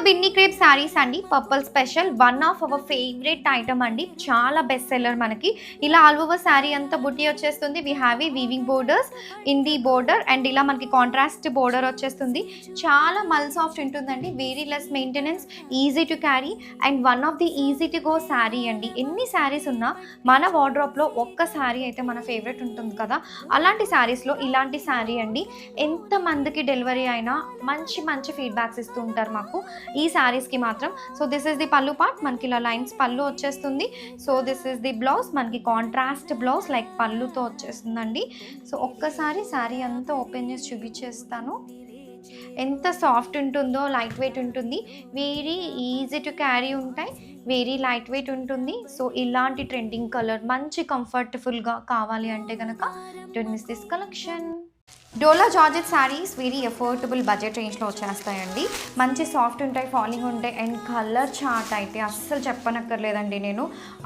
Binny crepe saris అండి, purple special, one of our favourite item అండి. చాలా బెస్ట్ సెల్లర్. మనకి ఇలా ఆల్ ఓవర్ శారీ అంతా బుట్టి వచ్చేస్తుంది. వి హ్యావ్ ఈ weaving borders in the border and ఇలా మనకి కాంట్రాస్ట్ బోర్డర్ వచ్చేస్తుంది. చాలా మల్ సాఫ్ట్ ఉంటుందండి, very less maintenance, easy to carry and one of the easy to go sari అండి. ఎన్ని శారీస్ ఉన్నా మన వార్డ్రోబ్లో ఒక్క శారీ అయితే మన ఫేవరెట్ ఉంటుంది కదా, అలాంటి శారీస్లో ఇలాంటి శారీ అండి. ఎంతమందికి డెలివరీ అయినా మంచి మంచి ఫీడ్బ్యాక్స్ ఇస్తూ ఉంటారు మాకు ఈ శారీస్కి మాత్రం. సో దిస్ ఇస్ ది పళ్ళు పార్ట్, మనకి ఇలా లైన్స్ పళ్ళు వచ్చేస్తుంది. So this is the blouse, మనకి కాంట్రాస్ట్ బ్లౌజ్ లైక్ పళ్ళుతో వచ్చేస్తుందండి. సో ఒక్కసారి శారీ అంతా ఓపెన్ చేసి చూపించేస్తాను. ఎంత సాఫ్ట్ ఉంటుందో, లైట్ వెయిట్ ఉంటుంది, వెరీ ఈజీ టు క్యారీ ఉంటాయి, వెరీ లైట్ వెయిట్ ఉంటుంది. సో ఇలాంటి ట్రెండింగ్ కలర్ మంచి కంఫర్టబుల్గా కావాలి అంటే కనుక don't miss this collection. Dola georgette saris very affordable budget రేంజ్లో వచ్చేస్తాయండి. మంచి సాఫ్ట్ ఉంటాయి, ఫాలింగ్ ఉంటాయి అండ్ కలర్ చార్ట్ అయితే అస్సలు చెప్పనక్కర్లేదండి నేను,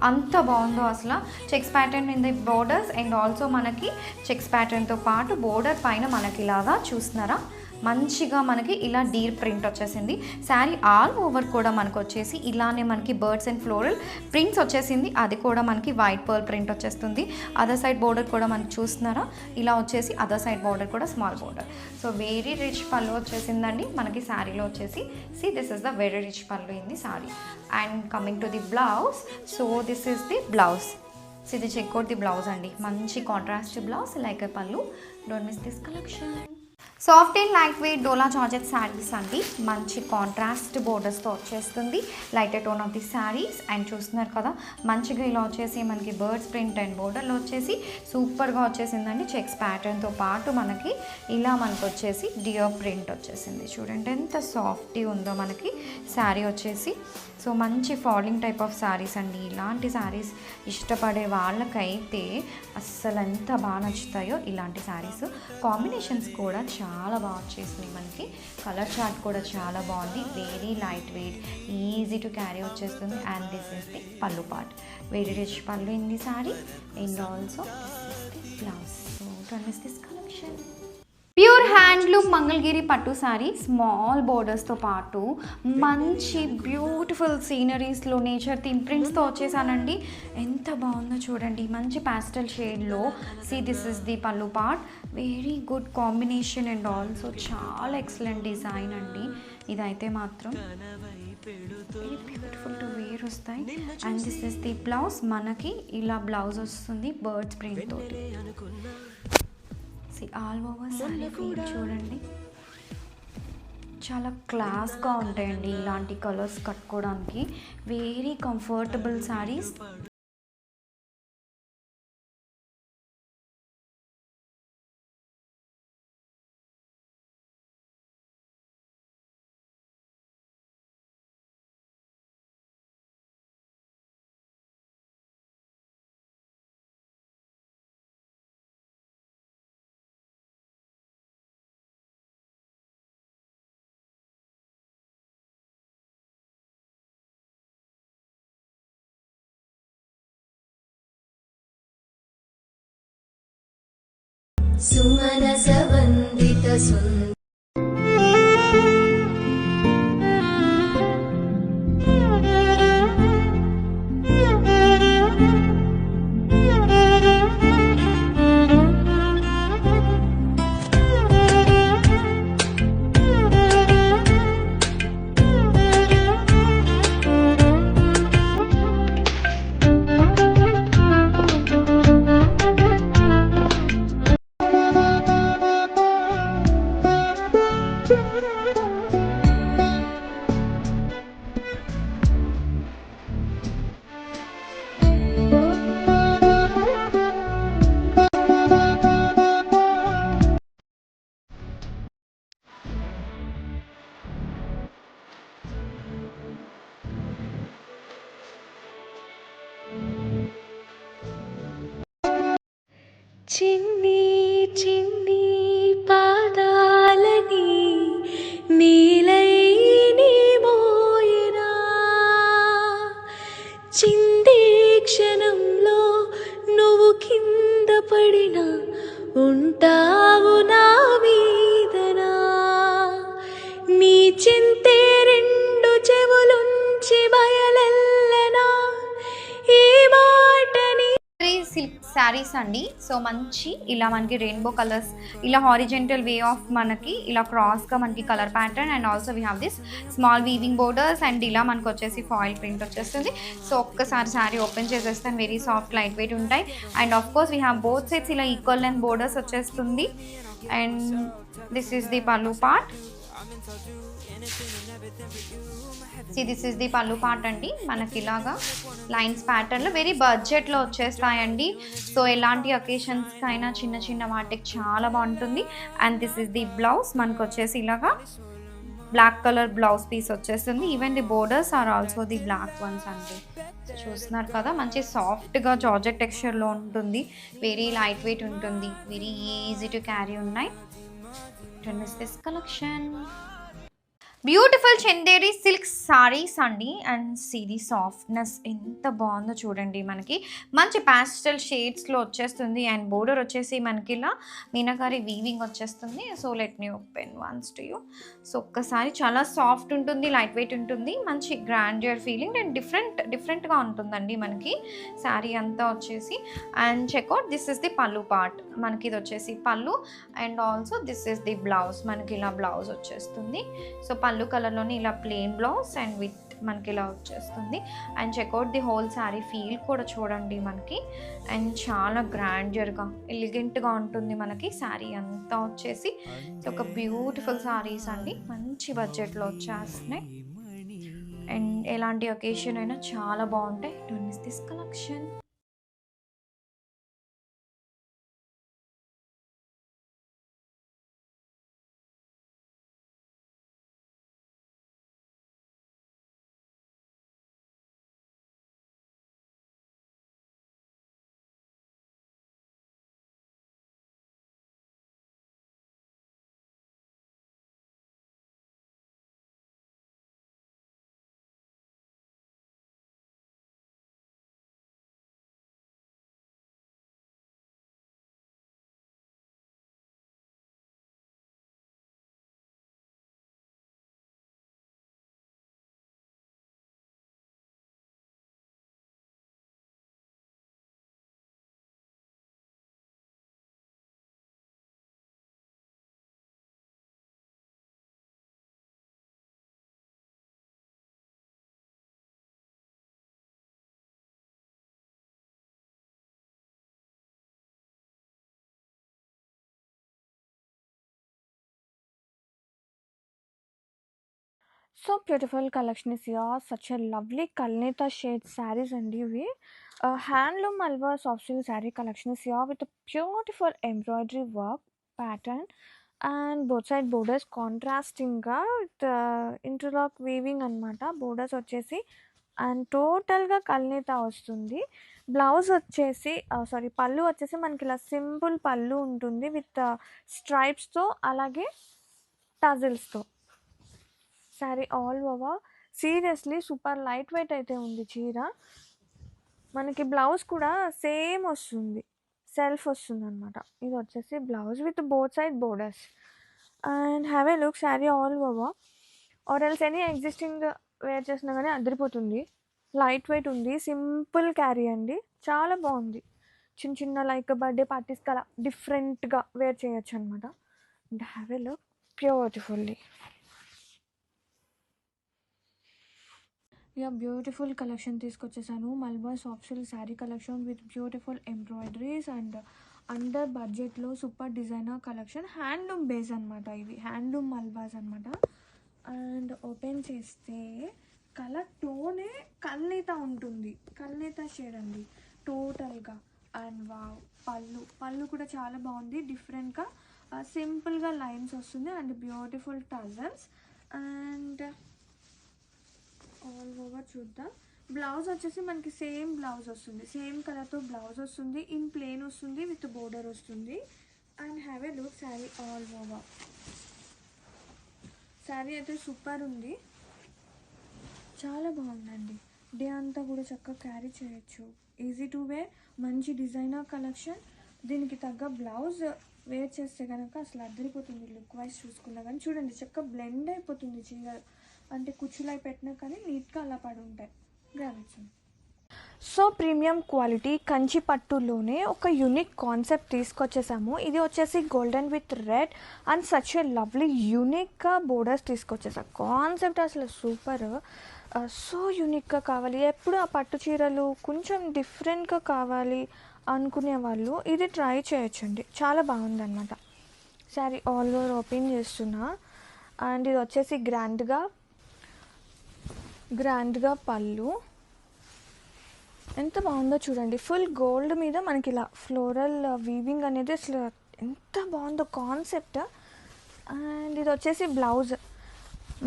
అంత బాగుందో అసలు. Checks pattern in the borders and also మనకి చెక్స్ ప్యాటర్న్తో పాటు బోర్డర్ పైన మనకి ఇలాగా చూస్తున్నారా మంచిగా మనకి ఇలా డీర్ ప్రింట్ వచ్చేసింది. శారీ ఆల్ ఓవర్ కూడా మనకు వచ్చేసి ఇలానే మనకి బర్డ్స్ అండ్ ఫ్లోరల్ ప్రింట్స్ వచ్చేసింది. అది కూడా మనకి వైట్ పర్ల్ ప్రింట్ వచ్చేస్తుంది. అదర్ సైడ్ బోర్డర్ కూడా మనకి చూస్తున్నారా ఇలా వచ్చేసి, అదర్ సైడ్ బోర్డర్ కూడా small border. So very rich pallu వచ్చేసిందండి మనకి శారీలో వచ్చేసి. See this is the very rich pallu in the sari. And coming to the blouse, so this is the blouse. So ఇది చెక్ అవుట్ ది బ్లౌజ్ అండి, మంచి contrast blouse like pallu. Don't miss this collection. Soft and light wait dola georgette saris అండి, మంచి contrast బోర్డర్స్తో వచ్చేస్తుంది. Lighter tone of the saris and చూస్తున్నారు కదా మంచిగా ఇలా వచ్చేసి మనకి బర్డ్స్ ప్రింట్ అండ్ బోర్డర్లో వచ్చేసి సూపర్గా వచ్చేసిందండి. చెక్స్ ప్యాటర్న్తో పాటు మనకి ఇలా మనకు వచ్చేసి డియర్ ప్రింట్ వచ్చేసింది. చూడండి ఎంత సాఫ్టీ ఉందో మనకి శారీ వచ్చేసి. సో మంచి ఫాలింగ్ టైప్ ఆఫ్ శారీస్ అండి. ఇలాంటి శారీస్ ఇష్టపడే వాళ్ళకైతే అస్సలు ఎంత బాగా నచ్చుతాయో ఇలాంటి శారీస్. కాంబినేషన్స్ కూడా చాలా బాగా వచ్చేసినాయి మనకి. కలర్ చార్ట్ కూడా చాలా బాగుంది, very light wait, easy to carry వచ్చేస్తుంది. అండ్ దిస్ ఇస్ ది పళ్ళు part, very rich pallu in the sari and also this is the blouse. So don't miss this collection. Pure handloom Mangalagiri పట్టు శారీ, స్మాల్ బోర్డర్స్తో పాటు మంచి beautiful సీనరీస్లో nature theme ప్రింట్స్తో వచ్చేసానండి. ఎంత బాగుందో చూడండి, మంచి పాస్టల్ షేడ్లో. సి దిస్ ఇస్ ది పళ్ళు part, very good combination and also చాలా ఎక్సలెంట్ డిజైన్ అండి. ఇదైతే మాత్రం వెరీ బ్యూటిఫుల్ టు వేర్ వస్తాయి. And this is the blouse, మనకి ఇలా బ్లౌజ్ వస్తుంది బర్డ్స్ ప్రింట్ తోటి. ఆల్ ఓవర్ శారీ ఫీల్ చూడండి, చాలా క్లాస్గా ఉంటాయండి ఇలాంటి కలర్స్ కట్టుకోవడానికి. Very comfortable saris. సుమనస వందిత సుందర చిన్ని చిన్ని పాదాలని నీలై నీ మోయనా, చిందే క్షణంలో నువ్వు కింద పడినా ఉంటావు నా మీదనా. నీ చింతే రెండు శారీస్ అండి. సో మంచి ఇలా మనకి రెయిన్బో కలర్స్, ఇలా హారిజెంటల్ వే ఆఫ్ మనకి ఇలా క్రాస్గా మనకి colour pattern, and also we have this small weaving borders, and ఇలా మనకు వచ్చేసి ఫాయిల్ ప్రింట్ వచ్చేస్తుంది. సో ఒక్కసారి శారీ ఓపెన్ చేసేస్తాను, వెరీ సాఫ్ట్ లైట్ వెయిట్ ఉంటాయి. And of course we have both sides ఇలా ఈక్వల్ లెంత్ బోర్డర్స్ వచ్చేస్తుంది. అండ్ దిస్ ఈస్ ది పల్లు పార్ట్. దిస్ ఇస్ ది పల్లు పార్ట్ అండి. మనకి ఇలాగా లైన్స్ ప్యాటర్న్లో వెరీ బడ్జెట్లో వచ్చేస్తాయండి. సో ఎలాంటి అకేషన్స్కి అయినా చిన్న చిన్న వాటికి చాలా బాగుంటుంది. And this is the blouse. మనకు వచ్చేసి ఇలాగా బ్లాక్ కలర్ బ్లౌజ్ పీస్ వచ్చేస్తుంది. Even the borders are also the black ones అండి. చూస్తున్నారు కదా, మంచి సాఫ్ట్గా జార్జెట్ టెక్స్చర్లో ఉంటుంది, వెరీ లైట్ వెయిట్ ఉంటుంది, వెరీ ఈజీ టు క్యారీ ఉన్నాయి. This collection beautiful Chanderi silk saris అండి. అండ్ సీ ది సాఫ్ట్నెస్ ఎంత బాగుందో చూడండి. మనకి మంచి ప్యాస్టల్ షేడ్స్లో వచ్చేస్తుంది. అండ్ బోర్డర్ వచ్చేసి మనకి ఇలా మీనాకారి వీవింగ్ వచ్చేస్తుంది. So let me open once to you. So ఒక్కసారి చాలా సాఫ్ట్ ఉంటుంది, లైట్ వెయిట్ ఉంటుంది, మంచి గ్రాండియర్ ఫీలింగ్ అండ్ డిఫరెంట్గా ఉంటుందండి మనకి శారీ అంతా వచ్చేసి. And checkout, this is the పల్లు పార్ట్. మనకి ఇది వచ్చేసి పల్లు, and also this is the blouse. మనకి ఇలా బ్లౌజ్ వచ్చేస్తుంది. సో పల్లు కలర్లోని ఇలా ప్లెయిన్ బ్లౌజ్ అండ్ విత్ మనకి ఇలా వచ్చేస్తుంది. And checkout the whole sari feel కూడా చూడండి మనకి. అండ్ చాలా గ్రాండియర్గా ఎలిగెంట్గా ఉంటుంది మనకి శారీ అంతా వచ్చేసి. ఒక బ్యూటిఫుల్ శారీస్ అండి, మంచి బడ్జెట్లో వచ్చేస్తున్నాయి. అండ్ ఎలాంటి ఒకేషన్ అయినా చాలా బాగుంటాయి. Don't miss this collection. So beautiful collection is yeah such a lovely కల్నేత షేడ్ శారీస్ అండి ఇవి. హ్యాండ్లూమ్ మల్వా soft silk sari collection is yeah with beautiful embroidery work pattern and both side borders కాంట్రాస్టింగ్గా విత్ ఇంటర్లాక్ వీవింగ్ అనమాట. Borders వచ్చేసి and టోటల్గా కల్నేత వస్తుంది. బ్లౌజ్ వచ్చేసి పళ్ళు వచ్చేసి మనకి ఇలా సింపుల్ పళ్ళు ఉంటుంది విత్ స్ట్రైప్స్తో అలాగే టజిల్స్తో. Sari all over seriously super light weight అయితే ఉంది చీర. మనకి బ్లౌజ్ కూడా సేమ్ వస్తుంది, సెల్ఫ్ వస్తుంది అనమాట. ఇది వచ్చేసి blouse with both side borders. And have a look sari all over or else any existing wear చేసినా కానీ అదిరిపోతుంది. లైట్ వెయిట్ ఉంది, సింపుల్ క్యారీ అండి, చాలా బాగుంది. చిన్న చిన్న లైక్ బర్త్డే పార్టీస్కి అలా డిఫరెంట్గా వేర్ చేయొచ్చు అనమాట. And have a look beautifully. Yeah beautiful collection తీసుకొచ్చేసాను. మల్బా soft silk sari collection with beautiful embroideries and under బడ్జెట్లో super designer collection. Handloom base అనమాట, ఇవి హ్యాండ్లూమ్ మల్బాస్ అనమాట. అండ్ ఓపెన్ చేస్తే కలర్ టోనే కల్నేత ఉంటుంది, కల్నేత షేడ్ అండి టోటల్గా. అండ్ వావ్, పళ్ళు కూడా చాలా బాగుంది, డిఫరెంట్గా సింపుల్గా లైన్స్ వస్తుంది and beautiful tassels. And all over చూద్దాం. బ్లౌజ్ వచ్చేసి మనకి సేమ్ బ్లౌజ్ వస్తుంది, సేమ్ కలర్తో బ్లౌజ్ వస్తుంది, ఇన్ ప్లెయిన్ వస్తుంది విత్ బోర్డర్ వస్తుంది. And have a look sari all over. Sari అయితే సూపర్ ఉంది, చాలా బాగుందండి. డే అంతా కూడా చక్కగా క్యారీ చేయొచ్చు, ఈజీ టు వేర్, మంచి డిజైనర్ కలెక్షన్. దీనికి తగ్గ బ్లౌజ్ వేర్ చేస్తే కనుక అసలు అద్దరిపోతుంది లుక్ వైజ్ చూసుకున్నా కానీ. చూడండి చక్కగా బ్లెండ్ అయిపోతుంది చీర, అంటే కుచ్చులై పెట్టినా కానీ నీట్గా అలా పడి ఉంటాయి. గ్రావిడ్స్. సో ప్రీమియం క్వాలిటీ కంచి పట్టులోనే ఒక యూనిక్ కాన్సెప్ట్ తీసుకొచ్చేసాము. ఇది వచ్చేసి golden with red and such a lovely యూనిక్గా బోర్డర్స్ తీసుకొచ్చేసాం. కాన్సెప్ట్ అసలు సూపర్. సో యూనిక్గా కావాలి, ఎప్పుడు ఆ పట్టు చీరలు కొంచెం డిఫరెంట్గా కావాలి అనుకునే వాళ్ళు ఇది ట్రై చేయొచ్చండి. చాలా బాగుందన్నమాట. శారీ ఆల్ ఓవర్ ఓపెన్ చేస్తున్నా. అండ్ ఇది వచ్చేసి గ్రాండ్గా పళ్ళు ఎంత బాగుందో చూడండి. ఫుల్ గోల్డ్ మీద మనకి ఇలా ఫ్లోరల్ వీవింగ్ అనేది అసలు ఎంత బాగుందో కాన్సెప్ట్. అండ్ ఇది వచ్చేసి బ్లౌజ్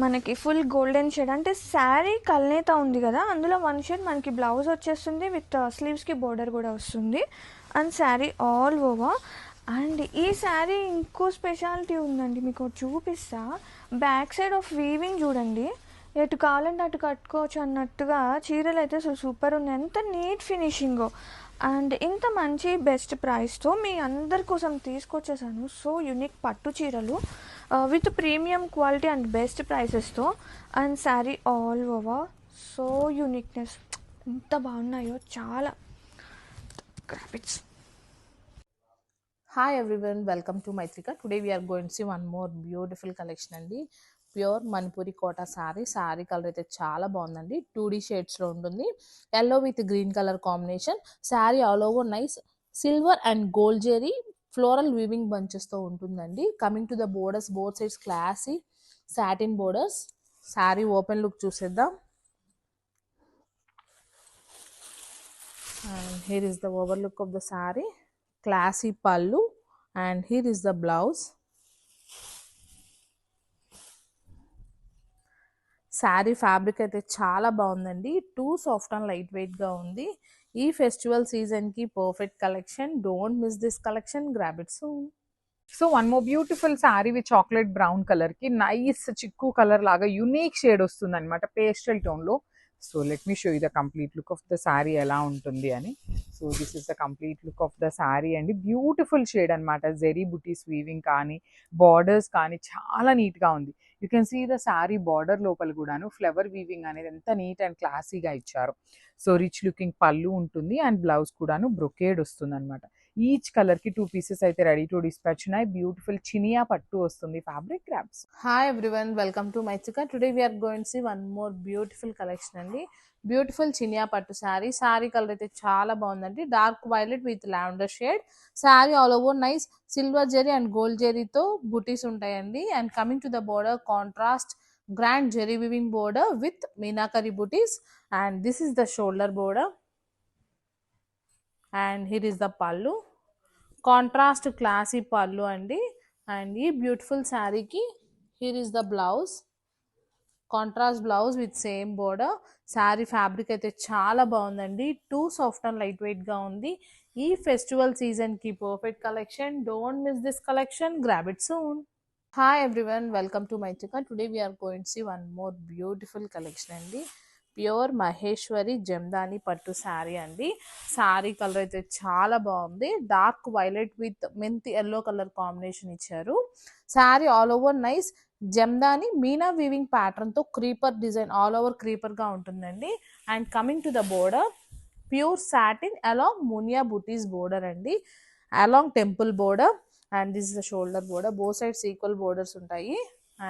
మనకి ఫుల్ గోల్డెన్ షేడ్, అంటే శారీ కల్నేత ఉంది కదా, అందులో వన్ షేడ్ మనకి బ్లౌజ్ వచ్చేస్తుంది విత్ స్లీవ్స్కి బోర్డర్ కూడా వస్తుంది. And sari all over. And ఈ శారీ ఇంకో స్పెషాలిటీ ఉందండి, మీకు చూపిస్తా. బ్యాక్ సైడ్ ఆఫ్ వీవింగ్ చూడండి, ఎటు కావాలంటే అటు కట్టుకోవచ్చు అన్నట్టుగా చీరలు అయితే అసలు సూపర్ ఉన్నాయి. ఎంత నీట్ ఫినిషింగో. అండ్ ఇంత మంచి బెస్ట్ ప్రైస్తో మీ అందరి కోసం తీసుకొచ్చేసాను. సో యూనిక్ పట్టు చీరలు with premium quality and best ప్రైసెస్తో. And sari all over so uniqueness ఎంత బాగున్నాయో చాలా. Graphics. Hi everyone, welcome to Maitrika. Today we are going to see one more beautiful collection అండి. ప్యూర్ మణిపూరి కోటా శారీ కలర్ అయితే చాలా బాగుందండి. 2D షేడ్స్లో ఉంటుంది. Yellow with green colour combination. Sari all over nice silver and gold zari floral weaving బంచెస్తో ఉంటుందండి. Coming to the borders, both sides classy satin borders. Sari open look చూసేద్దాం. And here is the over look of the sari. Classy pallu and here is the blouse. Sari fabric అయితే చాలా బాగుందండి. Too soft and light weight గా ఉంది. ఈ festival season కి perfect collection. Don't miss this collection, grab it soon. So one more beautiful sari with chocolate brown colour కి nice చిక్కు colour లాగా యూనిక్ షేడ్ వస్తుంది అనమాట, పేస్టల్ టోన్ లో. So let me show you the complete look of the sari ఎలా ఉంటుంది అని. So this is the complete look of the sari అండి. బ్యూటిఫుల్ షేడ్ అనమాట. జెరీ బుటీస్ వీవింగ్ కానీ బార్డర్స్ కానీ చాలా నీట్గా ఉంది. You can see the sari border లోపల కూడాను ఫ్లవర్ వీవింగ్ అనేది ఎంత నీట్ అండ్ క్లాసీగా ఇచ్చారు. సో రిచ్ లుకింగ్ పళ్ళు ఉంటుంది అండ్ బ్లౌజ్ కూడాను బ్రొకేడ్ వస్తుంది అనమాట. ఈచ్ కలర్ కి 2 పీసెస్ అయితే రెడీ టు డిస్పాచ్ ఉన్నాయి. బ్యూటిఫుల్ చినియా పట్టు వస్తుంది. Fabric grabs. Hi everyone, welcome to Maithrika. Today we're going to see one more beautiful collection అండి. బ్యూటిఫుల్ చినియా పట్టు శారీ కలర్ అయితే చాలా బాగుందండి. Dark violet with lavender shade. Sari all over nice silver zari and gold జెరీతో బుటీస్ ఉంటాయండి. And coming to the border contrast grand zari weaving border with meenakari బుటీస్. And this is the shoulder border. And here is the pallu. Contrast classy pallu అండి. And ఈ beautiful శారీకి here is the blouse. Contrast blouse with same border. Sari fabric అయితే చాలా బాగుందండి. Too soft and light weight గా ఉంది. ఈ ఫెస్టివల్ సీజన్ కి perfect collection. Don't miss this collection, grab it soon. Hi everyone, welcome to Maithrika. Today we're going to see one more beautiful collection అండి. Pure Maheshwari Jamdani పట్టు శారీ అండి. శారీ కలర్ అయితే చాలా బాగుంది. డార్క్ వైలెట్ విత్ మెంతి ఎల్లో కలర్ కాంబినేషన్ ఇచ్చారు. Sari all over nice Jamdani meena weaving pattern తో creeper design all over creeper గా ఉంటుందండి. And coming to the border pure satin along మునియా బుటీస్ బోర్డర్ అండి, along temple border. And this is the shoulder border. Both sides equal borders ఉంటాయి.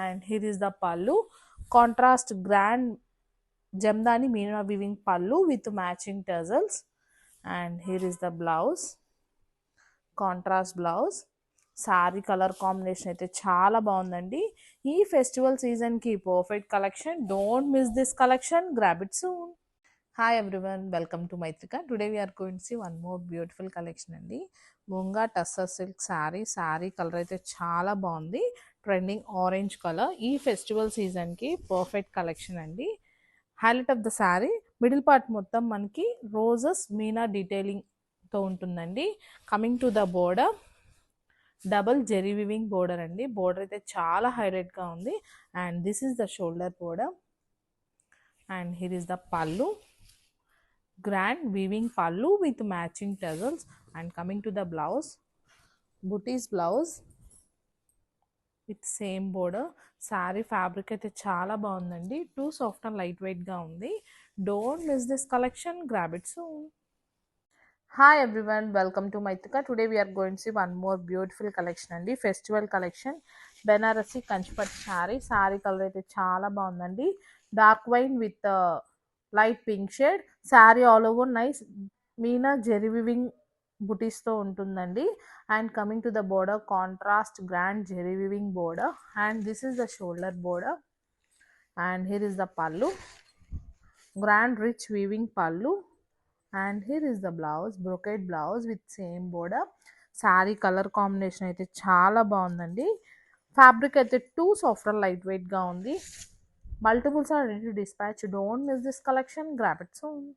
And here is the pallu. Contrast grand Jamdani meena weaving pallu with matching tassels. And here is the blouse. Contrast blouse. Sari colour combination అయితే చాలా బాగుందండి. ఈ festival సీజన్కి perfect collection. Don't miss this collection, grab it soon. Hi everyone, welcome to Maithrika. Today we're going to see one more beautiful collection అండి. Munga tussar silk sari colour అయితే చాలా బాగుంది. Trending orange colour. ఈ ఫెస్టివల్ సీజన్కి పర్ఫెక్ట్ కలెక్షన్ అండి. Highlight of the sari middle part మొత్తం మనకి roses meena డీటెయిలింగ్తో ఉంటుందండి. Coming to the border double zari weaving border అండి. బోర్డర్ అయితే చాలా హైలైట్గా ఉంది. And this is the shoulder border. And here is the pallu. Grand weaving pallu with matching tassels. And coming to the blouse బుటీస్ blouse with same border. Sari fabric అయితే చాలా బాగుందండి. Too soft and light వెయిట్గా ఉంది. Don't miss this collection. Grab it soon. Hi everyone, welcome to Maitika. Today we are going to see one more beautiful collection అండి, festival collection. Banarasi కంచిపట్టు sari colour అయితే చాలా బాగుందండి. Dark wine with light pink shade. Sari all over nice meena zari weaving బుటీస్తో ఉంటుందండి. And coming to the border, contrast grand zari weaving border. And this is the shoulder border. And here is the pallu, grand rich weaving pallu. And here is the blouse, brocade blouse with same border. Sari colour combination అయితే చాలా బాగుందండి. Fabric అయితే two soft light వెయిట్గా ఉంది. Multiples are ready to dispatch. Don't miss this collection. Grab it soon.